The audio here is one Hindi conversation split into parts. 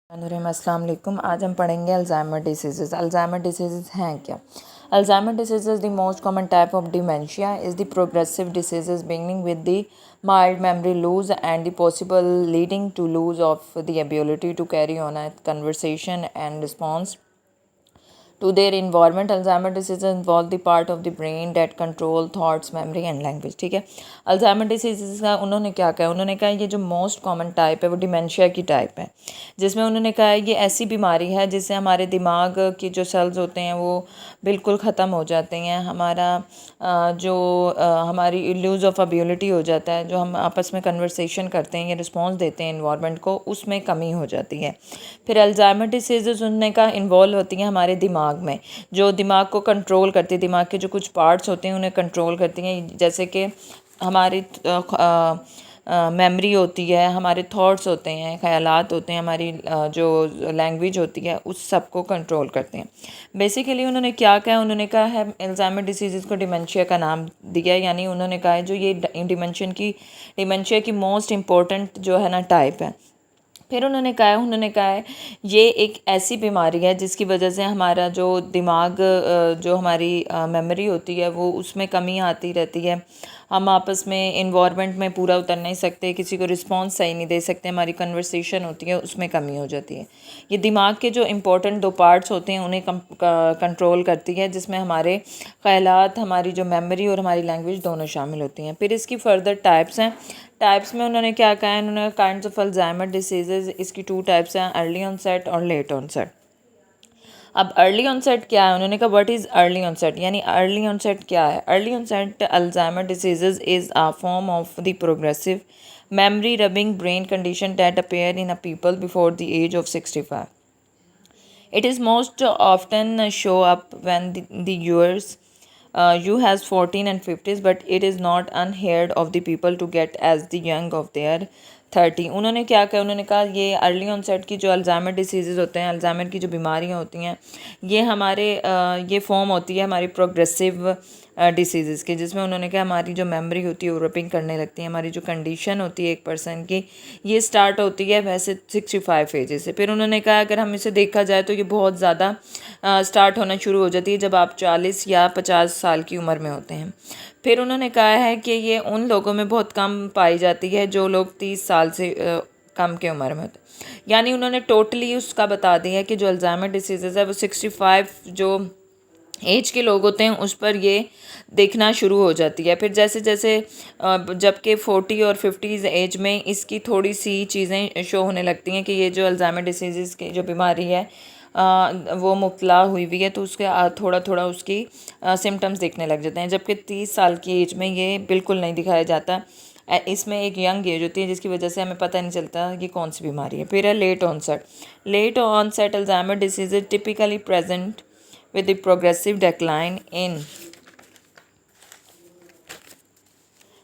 अस्सलाम वालेकुम। आज हम पढ़ेंगे अल्जाइमर डिसीज़। अल्जाइमर डिसीज़ हैं क्या? Alzheimer disease the most common type of dementia is the progressive disease beginning with the mild memory lose and the possible leading to lose of the ability to carry on a conversation and response to their environment. Alzheimer disease involve the part of the brain that control thoughts, memory and language. ठीक है, अल्जाइमर डिसीज़ का उन्होंने क्या कहा? उन्होंने कहा ये जो मोस्ट कॉमन टाइप है वो डिमेंशिया की टाइप है, जिसमें उन्होंने कहा ये ऐसी बीमारी है जिससे हमारे दिमाग की जो सेल्स होते हैं वो बिल्कुल ख़त्म हो जाते हैं। हमारा हमारी लूज़ ऑफ एबिलिटी हो जाता है, जो हम आपस में कन्वर्सेशन करते हैं या रिस्पॉन्स देते हैं इन्वायरमेंट को, उसमें कमी हो जाती है। फिर अल्जाइमर डिसीज़ उनने का इन्वॉल्व होती हैं हमारे दिमाग में, जो दिमाग को कंट्रोल करती है, दिमाग के जो कुछ पार्ट्स होते हैं उन्हें कंट्रोल करती हैं, जैसे कि हमारी मेमोरी होती है, हमारे थॉट्स होते हैं, ख़यालात होते हैं, हमारी जो लैंग्वेज होती है उस सब को कंट्रोल करते हैं। बेसिकली उन्होंने क्या कहा? उन्होंने कहा है अल्जाइमर डिसीज़ को डिमेंशिया का नाम दिया, यानी उन्होंने कहा है जो ये डिमेंशिया की मोस्ट इम्पोर्टेंट जो है ना टाइप है। फिर उन्होंने कहा है ये एक ऐसी बीमारी है जिसकी वजह से हमारा जो दिमाग जो हमारी मेमोरी होती है वो उसमें कमी आती रहती है। हम आपस में इन्वायरमेंट में पूरा उतर नहीं सकते, किसी को रिस्पॉन्स सही नहीं दे सकते, हमारी कन्वर्सेशन होती है उसमें कमी हो जाती है। ये दिमाग के जो इम्पोर्टेंट दो पार्ट्स होते हैं उन्हें कंट्रोल करती है, जिसमें हमारे ख़यालात, हमारी जो मेमोरी और हमारी लैंग्वेज दोनों शामिल होती हैं। फिर इसकी फर्दर टाइप्स हैं। टाइप्स में उन्होंने क्या कहा है? उन्होंने काइंड्स ऑफ अल्जाइमर डिसीज़, इसकी 2 टाइप्स हैं, अर्ली ऑनसेट और लेट ऑनसेट। अब अर्ली ऑनसेट क्या है? उन्होंने कहा व्हाट इज़ अर्ली ऑनसेट, यानी अर्ली ऑनसेट क्या है? Early onset Alzheimer disease is a form of the progressive memory rubbing brain condition that appear in a people before the age of 65. It is most often show up when the years you has 14 and 50s, but it is not unheard of the people to get as the young of their 30. उन्होंने क्या कहा? उन्होंने कहा ये अर्ली ऑनसेट की जो अल्जाइमर डिसीज़ होते हैं, अल्जाइमर की जो बीमारियाँ होती हैं, ये हमारे ये फॉर्म होती है हमारी प्रोग्रेसिव डिसीज़ की, जिसमें उन्होंने कहा हमारी जो मेमोरी होती है वो रपिंग करने लगती है, हमारी जो कंडीशन होती है एक पर्सन की ये स्टार्ट होती है वैसे 65 एजेस से। फिर उन्होंने कहा अगर हम इसे देखा जाए तो ये बहुत ज़्यादा स्टार्ट होना शुरू हो जाती है जब आप 40 या 50 साल की उम्र में होते हैं। फिर उन्होंने कहा है कि ये उन लोगों में बहुत कम पाई जाती है जो लोग 30 साल से कम की उम्र में होते हैं। यानी उन्होंने टोटली उसका बता दिया कि जो अल्जाइमर डिसीज़ है वो 65 जो एज के लोग होते हैं उस पर ये देखना शुरू हो जाती है। फिर जैसे जैसे जबकि 40 और 50 एज में इसकी थोड़ी सी चीज़ें शो होने लगती हैं कि ये जो अल्जाइमर डिसीज़ की जो बीमारी है वो मुब्तला हुई हुई है, तो उसके थोड़ा थोड़ा उसकी सिम्टम्स दिखने लग जाते हैं, जबकि 30 साल की एज में ये बिल्कुल नहीं दिखाया जाता। इसमें एक यंग एज होती है जिसकी वजह से हमें पता नहीं चलता कि कौन सी बीमारी है। फिर है late onset. Late onset Alzheimer disease typically present with the progressive decline in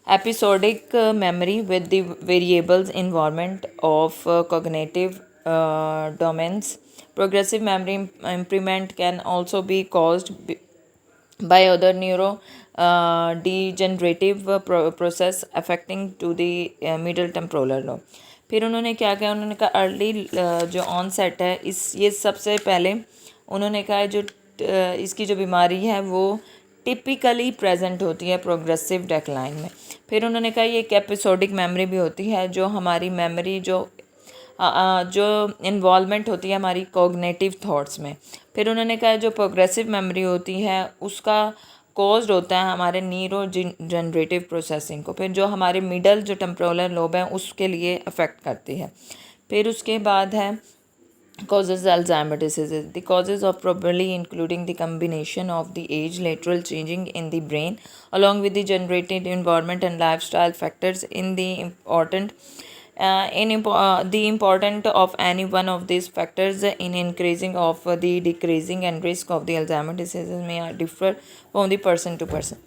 episodic memory with the variables environment of cognitive domains. Progressive memory impairment can also be caused by other neuro degenerative process affecting to the middle temporal lobe. फिर उन्होंने क्या कहा? उन्होंने कहा अर्ली जो ऑनसेट है ये सबसे पहले उन्होंने कहा जो इसकी जो बीमारी है वो टिपिकली प्रेजेंट होती है प्रोग्रेसिव डेक्लाइन में। फिर उन्होंने कहा ये एक एपिसोडिक मेमोरी भी होती है, जो हमारी मेमोरी जो इन्वॉल्वमेंट होती है हमारी कॉग्निटिव थॉट्स में। फिर उन्होंने कहा जो प्रोग्रेसिव मेमोरी होती है उसका कॉज्ड होता है हमारे न्यूरो जनरेटिव प्रोसेसिंग को, फिर जो हमारे मिडल जो टेम्पोरल लोब है उसके लिए अफेक्ट करती है। फिर उसके बाद है causes Alzheimer disease. The causes of probably including the combination of the age, lateral changing in the brain, along with the generated environment and lifestyle factors in the the important of any one of these factors in increasing of the decreasing and risk of the Alzheimer disease may differ from the person to person.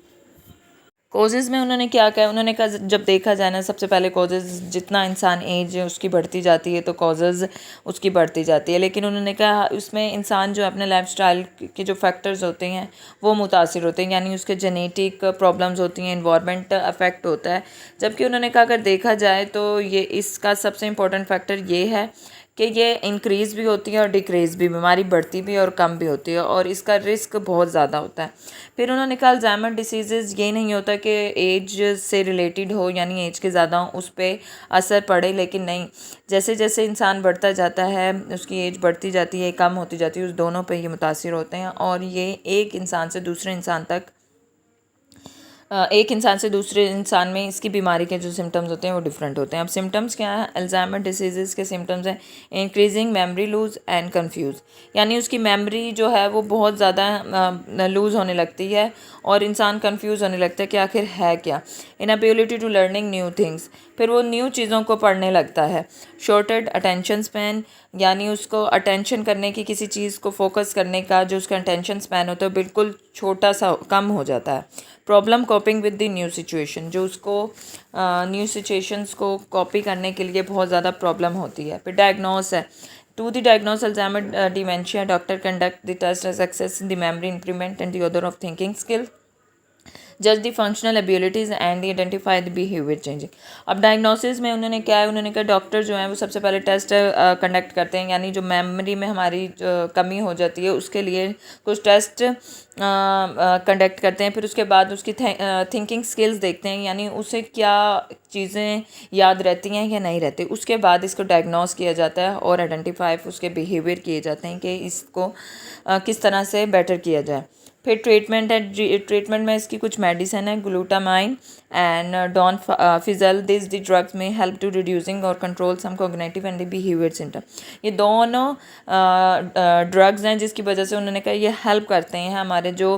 Causes में उन्होंने क्या कहा? उन्होंने कहा जब देखा जाए ना, सबसे पहले कोजेज़ जितना इंसान एज उसकी बढ़ती जाती है तो कोजेज़ उसकी बढ़ती जाती है, लेकिन उन्होंने कहा उसमें इंसान जो अपने लाइफस्टाइल के जो फैक्टर्स होते हैं वो मुतासिर होते हैं, यानी उसके जेनेटिक प्रॉब्लम्स होती हैं, इन्वायरमेंट अफेक्ट होता है। जबकि उन्होंने कहा अगर देखा जाए तो ये इसका सबसे इम्पोर्टेंट फैक्टर ये है कि ये इंक्रीज़ भी होती है और डिक्रीज़ भी, बीमारी बढ़ती भी और कम भी होती है और इसका रिस्क बहुत ज़्यादा होता है। फिर उन्होंने कहा अल्जाइमर डिसीज़ ये नहीं होता कि एज से रिलेटेड हो, यानी एज के ज़्यादा उस पर असर पड़े, लेकिन नहीं, जैसे जैसे इंसान बढ़ता जाता है, उसकी एज बढ़ती जाती है, कम होती जाती है, उस दोनों पे ये मुतासिर होते हैं और ये एक इंसान से दूसरे इंसान तक, एक इंसान से दूसरे इंसान में इसकी बीमारी के जो सिम्टम्स होते हैं वो डिफरेंट होते हैं। अब सिम्टम्स क्या है? अल्जाइमर डिसीज़ के सिम्टम्स हैं increasing memory loss and confuse, यानी उसकी मेमोरी जो है वो बहुत ज़्यादा लूज़ होने लगती है और इंसान कंफ्यूज होने लगता है कि आखिर है क्या। Inability to learning new things, फिर वो न्यू चीज़ों को पढ़ने लगता है। शॉर्टेड अटेंशन स्पैन, यानी उसको अटेंशन करने की, किसी चीज़ को फोकस करने का जो उसका अटेंशन स्पैन होता है बिल्कुल छोटा सा कम हो जाता है। Problem कॉपिंग with the new situation, जो उसको न्यू सिचुएशंस को कॉपी करने के लिए बहुत ज़्यादा प्रॉब्लम होती है। फिर डायग्नोस है, to the diagnose Alzheimer dementia doctor conduct the test success in the memory improvement and the order of thinking skill, जज the functional abilities and identify the behaviour changing. अब डायग्नोसिस में उन्होंने क्या है, उन्होंने कहा डॉक्टर जो है वो सबसे पहले टेस्ट कंडक्ट करते हैं, यानी जो मेमोरी में हमारी कमी हो जाती है उसके लिए कुछ टेस्ट कंडक्ट करते हैं। फिर उसके बाद उसकी थिंकिंग स्किल्स देखते हैं, यानी उसे क्या चीज़ें याद रहती हैं या नहीं रहती। उसके बाद इसको डायग्नोस किया जाता है और आइडेंटिफाई उसके बिहेवियर किए जाते हैं कि इसको किस तरह से बेटर किया जाए। फिर ट्रीटमेंट है, ट्रीटमेंट में इसकी कुछ मेडिसिन है, glutamine and donepezil, this the drugs में हेल्प टू रिड्यूसिंग और control some cognitive and the behaviour symptom. ये दोनों ड्रग्स हैं जिसकी वजह से उन्होंने कहा ये हेल्प करते हैं हमारे जो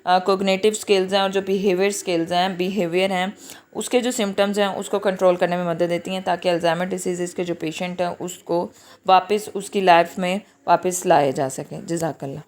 कॉग्निटिव स्किल्स हैं और जो बिहेवियर स्किल्स हैं, बिहेवियर हैं, उसके जो सिम्टम्स हैं उसको कंट्रोल करने में मदद देती हैं, ताकि अल्जाइमर डिसीज़ के जो पेशेंट हैं उसको वापस उसकी लाइफ में वापस लाए जा सकें। जज़ाकल्लाह।